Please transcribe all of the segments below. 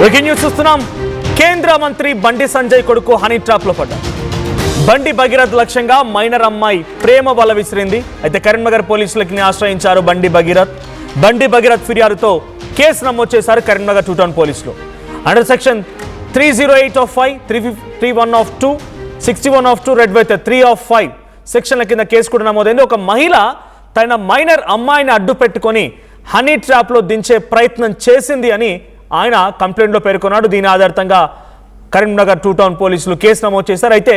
Breaking news చూస్తున్నాం. కేంద్ర మంత్రి బండి సంజయ్ కొడుకు హనీ ట్రాప్ లో పడ్డారు. బండి భగీరథ్ లక్ష్యంగా మైనర్ అమ్మాయి ప్రేమ వల విసిరింది. అయితే కరీంనగర్ పోలీసులకి ఆశ్రయించారు బండి భగీరథ్ ఫిర్యాదుతో కేసు నమోదు చేశారు కరీంనగర్ 2 టౌన్ పోలీసులు. Under section 308 of 5, 351 of 2, 61 of 2, red with 3 of 5 సెక్షన్ల కింద కేసు కూడా నమోదైంది. ఒక మహిళ తన మైనర్ అమ్మాయిని అడ్డు పెట్టుకొని హనీ ట్రాప్ లో దించే ప్రయత్నం చేసింది అని ఆయన కంప్లైంట్లో పేర్కొన్నాడు. దీని ఆధారంగా కరీంనగర్ 2 టౌన్ పోలీసులు కేసు నమోదు చేశారు. అయితే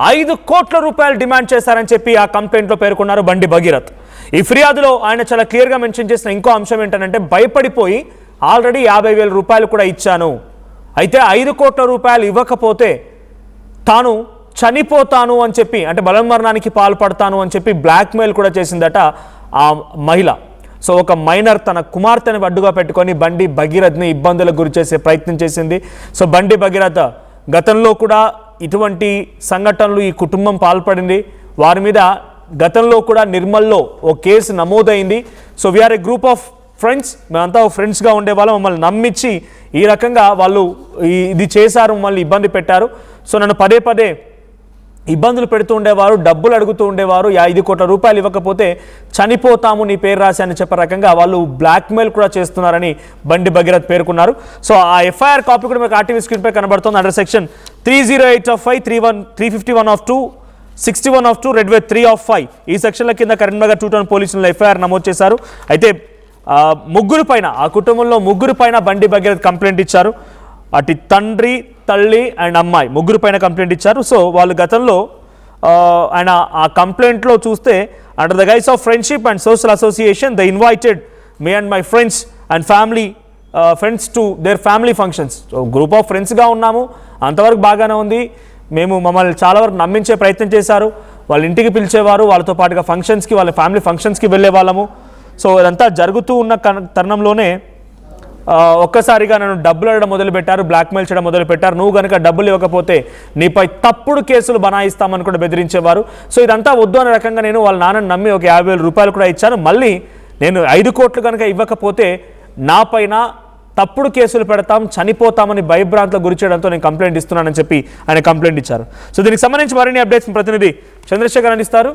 5 కోట్ల రూపాయలు డిమాండ్ చేశారని చెప్పి ఆ కంప్లైంట్లో పేర్కొన్నారు బండి భగీరథ్. ఈ ఫిర్యాదులో ఆయన చాలా క్లియర్గా మెన్షన్ చేసిన ఇంకో అంశం ఏంటంటే, భయపడిపోయి ఆల్రెడీ 50,000 రూపాయలు కూడా ఇచ్చాను, అయితే 5 కోట్ల రూపాయలు ఇవ్వకపోతే తాను చనిపోతాను అని చెప్పి, అంటే బలమరణానికి పాల్పడతాను అని చెప్పి బ్లాక్మెయిల్ కూడా చేసిందట ఆ మహిళ. సో ఒక మైనర్ తన కుమార్తెను అడ్డుగా పెట్టుకొని బండి భగీరథ్ని ఇబ్బందులకు గురి చేసే ప్రయత్నం చేసింది. సో బండి భగీరథ్ గతంలో కూడా ఇటువంటి సంఘటనలు ఈ కుటుంబం పాల్పడింది. వారి మీద గతంలో కూడా నిర్మల్లో ఓ కేసు నమోదైంది. So we are a group of friends, మేమంతా ఫ్రెండ్స్గా ఉండేవాళ్ళం, మమ్మల్ని నమ్మించి ఈ రకంగా వాళ్ళు ఇది చేశారు, మమ్మల్ని ఇబ్బంది పెట్టారు. సో నన్ను పదే పదే ఇబ్బందులు పెడుతూ ఉండేవారు, డబ్బులు అడుగుతూ ఉండేవారు, 5 కోట్ల రూపాయలు ఇవ్వకపోతే చనిపోతాము నీ పేరు రాసి అని చెప్పే రకంగా వాళ్ళు బ్లాక్మెయిల్ కూడా చేస్తున్నారని బండి భగీరథ్ పేర్కొన్నారు. సో ఆ ఎఫ్ఐఆర్ కాపీ కూడా మీకు ఆర్టీవీ స్క్రీన్పై కనబడుతుంది. Under section 308 of 5, 351 of 2, 61 of 2, red with 3 of 5 ఈ సెక్షన్ల కింద కరీంనగర్ 2 టౌన్ పోలీసులు ఎఫ్ఐఆర్ నమోదు చేశారు. అయితే ముగ్గురు పైన, ఆ కుటుంబంలో ముగ్గురు పైన బండి భగీరథ్ కంప్లైంట్ ఇచ్చారు. అటు తండ్రి, తల్లి అండ్ అమ్మాయి ముగ్గురు పైన కంప్లైంట్ ఇచ్చారు. సో వాళ్ళు గతంలో ఆయన ఆ కంప్లైంట్లో చూస్తే, under the guise of friendship and social association they invited me and my friends and family friends to their family functions. So group of ఫ్రెండ్స్గా ఉన్నాము, అంతవరకు బాగానే ఉంది. మమ్మల్ని చాలా వరకు నమ్మించే ప్రయత్నం చేశారు. వాళ్ళ ఇంటికి పిలిచేవారు, వాళ్ళతో పాటుగా ఫంక్షన్స్కి, వాళ్ళ ఫ్యామిలీ ఫంక్షన్స్కి వెళ్ళే వాళ్ళము. సో ఇదంతా జరుగుతూ ఉన్న తరుణంలోనే ఒక్కసారిగా నన్ను డబ్బులు అడగడం మొదలుపెట్టారు, బ్లాక్మెయిల్ చేయడం మొదలుపెట్టారు. నువ్వు కనుక డబ్బులు ఇవ్వకపోతే నీపై తప్పుడు కేసులు బనాయిస్తామని కూడా బెదిరించేవారు. సో ఇదంతా వద్దు అనే రకంగా నేను వాళ్ళ నాన్నని నమ్మి ఒక 50,000 రూపాయలు కూడా ఇచ్చాను. మళ్ళీ నేను 5 కోట్లు కనుక ఇవ్వకపోతే నా పైన తప్పుడు కేసులు పెడతాం, చనిపోతామని భయభ్రాంతులకు గురి చేయడంతో నేను కంప్లైంట్ ఇస్తున్నానని చెప్పి ఆయన కంప్లైంట్ ఇచ్చారు. సో దీనికి సంబంధించి మరిన్ని అప్డేట్స్ ప్రతినిధి చంద్రశేఖర్ అందిస్తారు.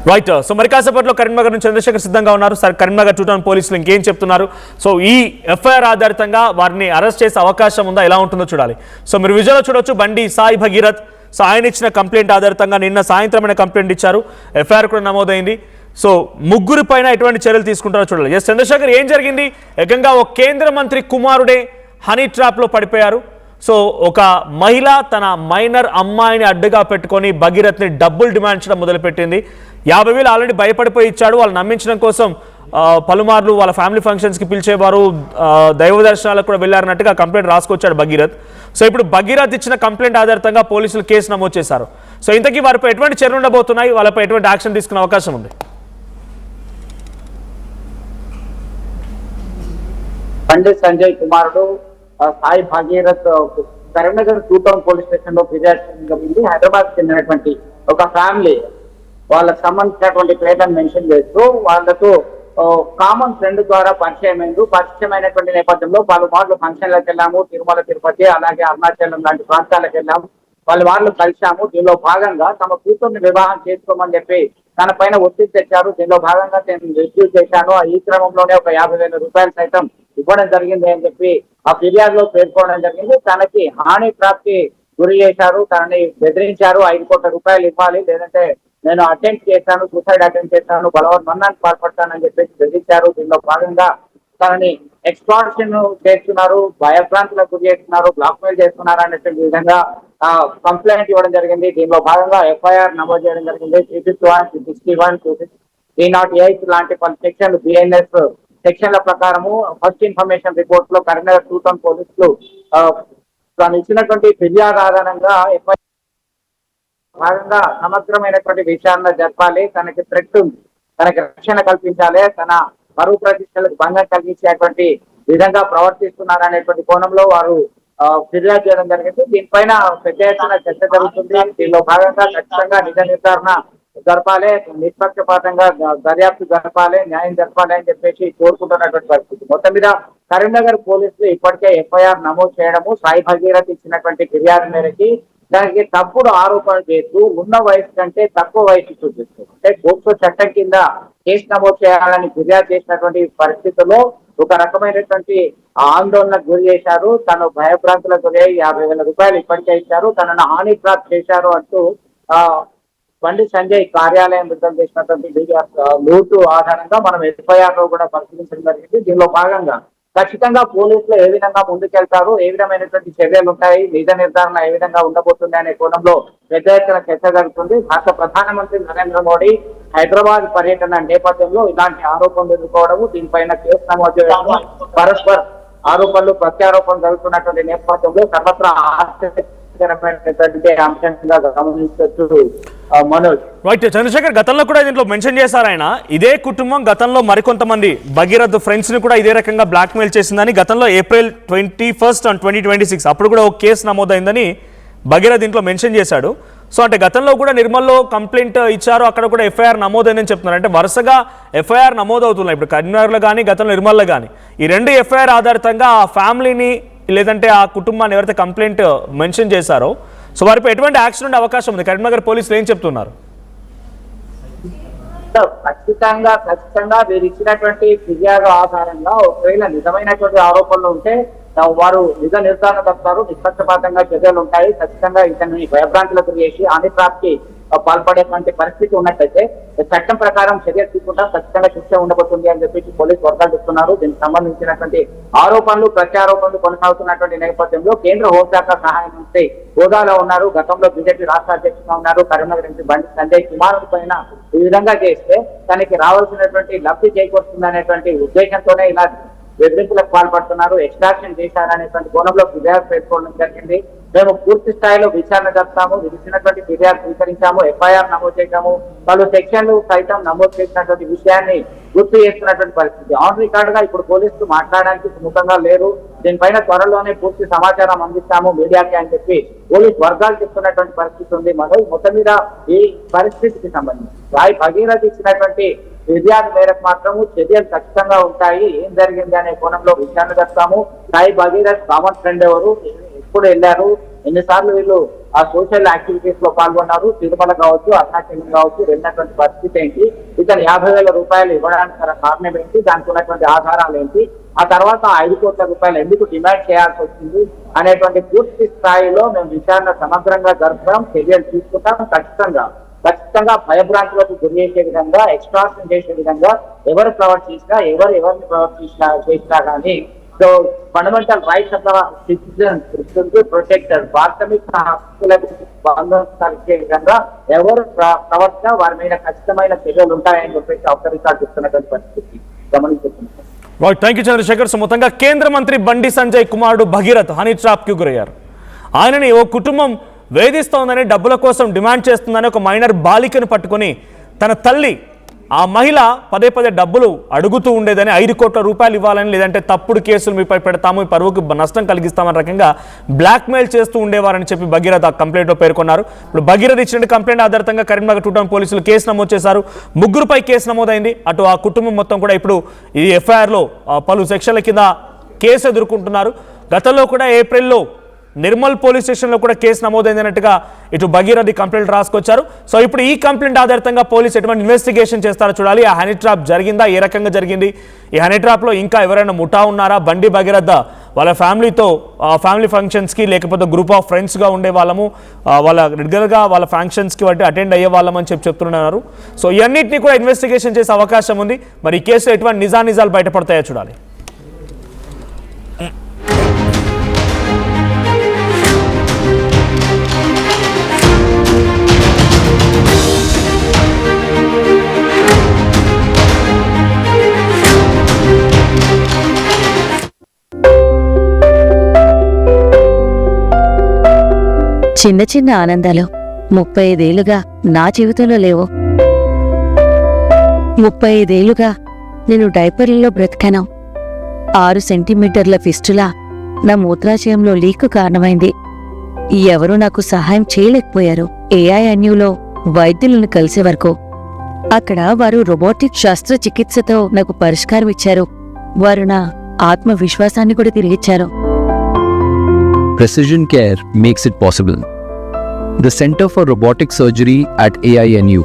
రైట్. సో మరి కాసేపట్లో కరీంనగర్ నుంచి చంద్రశేఖర్ సిద్ధంగా ఉన్నారు. సార్, కరీంనగర్ 2 టౌన్ పోలీసులు ఇంకేం చెప్తున్నారు? సో ఈ ఎఫ్ఐఆర్ ఆధారితంగా వారిని అరెస్ట్ చేసే అవకాశం ఉందా, ఎలా ఉంటుందో చూడాలి. సో మీరు విజువల్లో చూడొచ్చు బండి సాయి భగీరథ్. సో ఆయన ఇచ్చిన కంప్లైంట్ ఆధారితంగా నిన్న సాయంత్రం ఆయన కంప్లైంట్ ఇచ్చారు, ఎఫ్ఐఆర్ కూడా నమోదైంది. సో ముగ్గురు పైన ఎటువంటి చర్యలు తీసుకుంటారో చూడాలి. ఎస్ చంద్రశేఖర్, ఏం జరిగింది? ఏకంగా ఒక కేంద్ర మంత్రి కుమారుడే హనీ ట్రాప్లో పడిపోయారు. సో ఒక మహిళ తన మైనర్ అమ్మాయిని అడ్డుగా పెట్టుకొని భగీరథ్ని డబ్బులు డిమాండ్ చేయడం మొదలుపెట్టింది. 50,000 ఆల్రెడీ భయపడిపోయి ఇచ్చాడు. వాళ్ళు నమ్మించడం కోసం పలుమార్లు వాళ్ళ ఫ్యామిలీ ఫంక్షన్స్కి పిలిచేవారు, దైవ దర్శనాలకు కూడా వెళ్ళారన్నట్టుగా కంప్లైంట్ రాసుకొచ్చాడు భగీరథ్. సో ఇప్పుడు భగీరథ్ ఇచ్చిన కంప్లైంట్ ఆధారంగా పోలీసులు కేసు నమోదు చేశారు. సో ఇంతకీ వారిపై ఎటువంటి చర్యలు ఉండబోతున్నాయి, వాళ్ళపై ఎటువంటి యాక్షన్ తీసుకునే అవకాశం ఉంది? బండి సంజయ్ కుమారుడు Sai Bhagirath Karimnagar 2 town police station లో ఫిర్యాదు హైదరాబాద్ చెందినటువంటి ఒక ఫ్యామిలీ వాళ్ళకు సంబంధించినటువంటి పేర్లను మెన్షన్ చేస్తూ వాళ్ళకు కామన్ ఫ్రెండ్ ద్వారా పరిచయమైనటువంటి నేపథ్యంలో పలుమార్లు ఫంక్షన్లకు వెళ్ళాము, తిరుమల తిరుపతి అలాగే అరుణాచలం లాంటి ప్రాంతాలకు వెళ్ళాము, వాళ్ళు కలిశాము. దీనిలో భాగంగా తమ కూతుర్ని వివాహం చేసుకోమని చెప్పి తన పైన ఒత్తిడి తెచ్చారు. దీనిలో భాగంగా నేను రిసీవ్ చేశాను. ఈ క్రమంలోనే ఒక 50,000 రూపాయలు సైతం ఇవ్వడం జరిగింది అని చెప్పి ఆ ఫిర్యాదులో పేర్కోవడం జరిగింది. తనకి హాని ప్రాప్తి గురి చేశారు, తనని బెదిరించారు. 5 కోట్ల రూపాయలు ఇవ్వాలి, లేదంటే నేను అటెంప్ట్ చేశాను, సూసైడ్ అటెంప్ట్ చేశాను, బలవన్మరణానికి పాల్పడతానని చెప్పేసి బెదిరించారు. దీనిలో భాగంగా తనని ఎక్స్టార్షన్ చేస్తున్నారు, భయభ్రాంతులకు గురి చేస్తున్నారు, బ్లాక్మెయిల్ చేస్తున్నారు అనేటువంటి విధంగా కంప్లైంట్ ఇవ్వడం జరిగింది. దీనిలో భాగంగా ఎఫ్ఐఆర్ నమోదు చేయడం జరిగింది. 351, 261, 308 లాంటి పలు సెక్షన్లు, బిఎన్ఎస్ సెక్షన్ల ప్రకారము ఫస్ట్ ఇన్ఫర్మేషన్ రిపోర్ట్ లో కరీంనగర్ 2 టౌన్ పోలీసులు తాను ఇచ్చినటువంటి ఫిర్యాదు ఆధారంగా ఎఫ్ఐఆర్ భాగంగా సమగ్రమైనటువంటి విచారణ జరపాలి, తనకి థ్రెట్ ఉంది, తనకి రక్షణ కల్పించాలి, తన పరువు ప్రతిష్టలకు భంగం కలిగించేటువంటి విధంగా ప్రవర్తిస్తున్నారనేటువంటి కోణంలో వారు ఫిర్యాదు చేయడం జరిగింది. దీనిపైన పెద్ద ఎత్తున చర్చ జరుగుతుంది. దీనిలో భాగంగా ఖచ్చితంగా నిజ నిర్ధారణ జరపాలి, నిష్పక్షపాతంగా దర్యాప్తు జరపాలి, న్యాయం జరపాలి అని చెప్పేసి కోరుకుంటున్నటువంటి పరిస్థితి. మొత్తం మీద కరీంనగర్ పోలీసులు ఇప్పటికే ఎఫ్ఐఆర్ నమోదు చేయడము, సాయి భగీరథ్ ఇచ్చినటువంటి ఫిర్యాదు మేరకి దానికి తప్పుడు ఆరోపణలు చేస్తూ ఉన్న వయసు కంటే తక్కువ వయసు చూపిస్తూ అంటే పోక్సో చట్టం కింద కేసు నమోదు చేయాలని ఫిర్యాదు చేసినటువంటి పరిస్థితుల్లో ఒక రకమైనటువంటి ఆందోళనకు గురి చేశారు. తను భయభ్రాంతులకు గురై 50,000 రూపాయలు ఇప్పటికే ఇచ్చారు, తనను హాని ప్రాప్తి చేశారు అంటూ బండి సంజయ్ కార్యాలయం విడుదల చేసినటువంటి లూటు ఆధారంగా మనం ఎఫ్ఐఆర్ లో కూడా పరిశీలించడం జరిగింది. దీనిలో భాగంగా ఖచ్చితంగా పోలీసులు ఏ విధంగా ముందుకెళ్తారు, ఏ విధమైనటువంటి చర్యలు ఉంటాయి, నిజ నిర్ధారణ ఏ విధంగా ఉండబోతుంది అనే కోణంలో పెద్ద ఎత్తున చర్చ జరుగుతుంది. భారత ప్రధానమంత్రి నరేంద్ర మోడీ హైదరాబాద్ పర్యటన నేపథ్యంలో ఇలాంటి ఆరోపణలు ఎదుర్కోవడము, దీనిపైన కేసు నమోదు చేయడము, పరస్పర ఆరోపణలు ప్రత్యారోపణలు జరుగుతున్నటువంటి నేపథ్యంలో సర్వత్రా అంశంగా గమనించవచ్చు. మనోజ్ రైట్, చంద్రశేఖర్ గతంలో కూడా దీంట్లో మెన్షన్ చేశారు ఆయన, ఇదే కుటుంబం గతంలో మరికొంతమంది భగీరథ్ ఫ్రెండ్స్ ని కూడా ఇదే రకంగా బ్లాక్మెయిల్ చేసిందని గతంలో April 21 and 2026 అప్పుడు కూడా ఒక కేసు నమోదైందని భగీరథ్ దీంట్లో మెన్షన్ చేశాడు. సో అంటే గతంలో కూడా నిర్మల్లో కంప్లైంట్ ఇచ్చారు, అక్కడ కూడా ఎఫ్ఐఆర్ నమోదైందని చెప్తున్నారు. అంటే వరుసగా ఎఫ్ఐఆర్ నమోదవుతున్నాయి ఇప్పుడు కరీంనగర్లో కానీ గతంలో నిర్మల్లో కానీ. ఈ రెండు ఎఫ్ఐఆర్ ఆధారితంగా ఆ ఫ్యామిలీని లేదంటే ఆ కుటుంబాన్ని ఎవరైతే కంప్లైంట్ మెన్షన్ చేశారో సో వారిపై ఎటువంటి యాక్షన్ ఉండే అవకాశం ఉంది? కరీంనగర్ పోలీసులు ఏం చెప్తున్నారు? ఖచ్చితంగా వీరు ఇచ్చినటువంటి ఫిర్యాదు ఆధారంగా ఒకవేళ నిజమైనటువంటి ఆరోపణలు ఉంటే వారు నిజ నిర్ధారణ తప్పుతారు, నిష్పక్షపాతంగా చర్యలు ఉంటాయి. ఖచ్చితంగా ఇతన్ని భయభ్రాంతులకు చేసి హానిప్రాప్తికి పాల్పడేటువంటి పరిస్థితి ఉన్నట్లయితే చట్టం ప్రకారం చర్య తీసుకుంటా ఖచ్చితంగా శిక్ష ఉండబోతుంది అని చెప్పేసి పోలీసు వర్గాలు చెప్తున్నారు. దీనికి సంబంధించినటువంటి ఆరోపణలు ప్రత్యారోపణలు కొనసాగుతున్నటువంటి నేపథ్యంలో కేంద్ర హోంశాఖ సహాయ మంత్రి హోదాలో ఉన్నారు, గతంలో బీజేపీ రాష్ట్ర అధ్యక్షుడుగా ఉన్నారు. కరీంనగర్ ఎంపీ బండి సంజయ్ కుమార్ పైన ఈ విధంగా చేస్తే తనకి రావాల్సినటువంటి లబ్ధి చేకూరుతుంది అనేటువంటి ఉద్దేశంతోనే ఇలా బెదిరింపులకు పాల్పడుతున్నారు, ఎక్స్ట్రాక్షన్ చేశారనేటువంటి కోణంలో ఫిర్యాదు పేర్కొనడం జరిగింది. మేము పూర్తి స్థాయిలో విచారణ జరుపుతాము, ఇచ్చినటువంటి ఫిర్యాదు స్వీకరించాము, ఎఫ్ఐఆర్ నమోదు చేశాము, పలు సెక్షన్లు సైతం నమోదు చేసినటువంటి విషయాన్ని గుర్తు చేస్తున్నటువంటి పరిస్థితి. ఆన్ రికార్డ్ గా ఇప్పుడు పోలీసులు మాట్లాడడానికి సుముఖంగా లేరు, దీనిపైన త్వరలోనే పూర్తి సమాచారం అందిస్తాము మీడియాకి అని చెప్పి పోలీసు వర్గాలు చెప్తున్నటువంటి పరిస్థితి ఉంది. మొత్తం మీద ఈ పరిస్థితికి సంబంధించి సాయి భగీరథ్ ఇచ్చినటువంటి ఫిర్యాదు మేరకు మాత్రము చర్యలు ఖచ్చితంగా ఉంటాయి. ఏం జరిగింది అనే కోణంలో విచారణ జరుపుతాము. సాయి భగీరథ్ కామన్ ఫ్రెండ్ ఎవరు, ఎప్పుడు వెళ్ళారు, ఎన్నిసార్లు వీళ్ళు ఆ సోషల్ యాక్టివిటీస్ లో పాల్గొన్నారు, తిరుమల కావచ్చు, అరుణాచలం కావచ్చు, వెళ్ళినటువంటి పరిస్థితి ఏంటి, ఇతను 50,000 రూపాయలు ఇవ్వడానికి కారణం ఏంటి, దానికి ఉన్నటువంటి ఆధారాలు ఏంటి, ఆ తర్వాత 5 కోట్ల రూపాయలు ఎందుకు డిమాండ్ చేయాల్సి వచ్చింది అనేటువంటి పూర్తి స్థాయిలో మేము విచారణ సమగ్రంగా జరుపుతాం, చర్యలు తీసుకుంటాం. ఖచ్చితంగా భయభ్రాంతులకు గురి చేసే విధంగా, ఎక్స్ట్రాక్షన్ చేసే విధంగా ఎవరు ప్రవర్తించినా, ఎవరిని చేసినా కానీ so fundamental rights of the citizens protector, ప్రాథమిక హక్కులకు భంగం కలిగే విధంగా ఎవరు ప్రవర్తన వారి మీద ఖచ్చితమైన చర్యలు ఉంటాయని చెప్పేసి అవసరికాలు చెప్తున్నటువంటి పరిస్థితి గమనించుకుంటున్నాం. Thank you Chandrasekhar. సో మొత్తంగా కేంద్ర మంత్రి బండి సంజయ్ కుమారుడు భగీరథ్ హనీ ట్రాప్ కి గురయ్యారు. ఆయనని ఓ కుటుంబం వేధిస్తోందని, డబ్బుల కోసం డిమాండ్ చేస్తుందని ఒక మైనర్ బాలికను పట్టుకొని తన తల్లి ఆ మహిళ పదే డబ్బులు అడుగుతూ ఉండేదని, 5 కోట్ల రూపాయలు ఇవ్వాలని, లేదంటే తప్పుడు కేసులు మీపై పెడతాము, మీ పరువుకు నష్టం కలిగిస్తామని రకంగా బ్లాక్మెయిల్ చేస్తూ ఉండేవారని చెప్పి భగీరథ్ ఆ కంప్లైంట్లో పేర్కొన్నారు. ఇప్పుడు భగీరథ్ ఇచ్చిన కంప్లైంట్ ఆధారంగా కరీంనగర్ 2 టౌన్ పోలీసులు కేసు నమోదు చేశారు. 3పై కేసు నమోదైంది. అటు ఆ కుటుంబం మొత్తం కూడా ఇప్పుడు ఈ ఎఫ్ఐఆర్లో పలు సెక్షన్ల కింద కేసు ఎదుర్కొంటున్నారు. గతంలో కూడా ఏప్రిల్లో నిర్మల్ పోలీస్ స్టేషన్లో కూడా కేసు నమోదైందన్నట్టుగా ఇటు భగీరథ్ కంప్లైంట్ రాసుకొచ్చారు. సో ఇప్పుడు ఈ కంప్లైంట్ ఆధారంగా పోలీసు ఎటువంటి ఇన్వెస్టిగేషన్ చేస్తారో చూడాలి. ఆ హనీ ట్రాప్ జరిగిందా, ఏ రకంగా జరిగింది, ఈ హనీ ట్రాప్లో ఇంకా ఎవరైనా ముఠా ఉన్నారా, బండి భగీరథ్ వాళ్ళ ఫ్యామిలీతో ఫ్యామిలీ ఫంక్షన్స్కి లేకపోతే గ్రూప్ ఆఫ్ ఫ్రెండ్స్గా ఉండే వాళ్ళము, వాళ్ళ రెగ్యులర్గా వాళ్ళ ఫంక్షన్స్కి బట్టి అటెండ్ అయ్యే వాళ్ళమని చెప్తున్నారు. సో ఇవన్నింటినీ కూడా ఇన్వెస్టిగేషన్ చేసే అవకాశం ఉంది. మరి ఈ కేసులో ఎటువంటి నిజాలు బయటపడతాయో చూడాలి. చిన్న చిన్న ఆనందాలు 35 ఏళ్లుగా నా జీవితంలో లేవు. 35 ఏళ్లుగా నేను డైపర్లలో బ్రతికాను. 6 సెంటీమీటర్ల ఫిస్టులా నా మూత్రాశయంలో లీకు కారణమైంది. ఎవరూ నాకు సహాయం చేయలేకపోయారు. ఏఐఎన్యూలో వైద్యులను కలిసే వరకు. అక్కడ వారు రోబోటిక్ శస్త్రచికిత్సతో నాకు పరిష్కారం ఇచ్చారు. వారు నా ఆత్మవిశ్వాసాన్ని కూడా తిరిగిచ్చారు. Precision care makes it possible. The Center for Robotic Surgery at AINU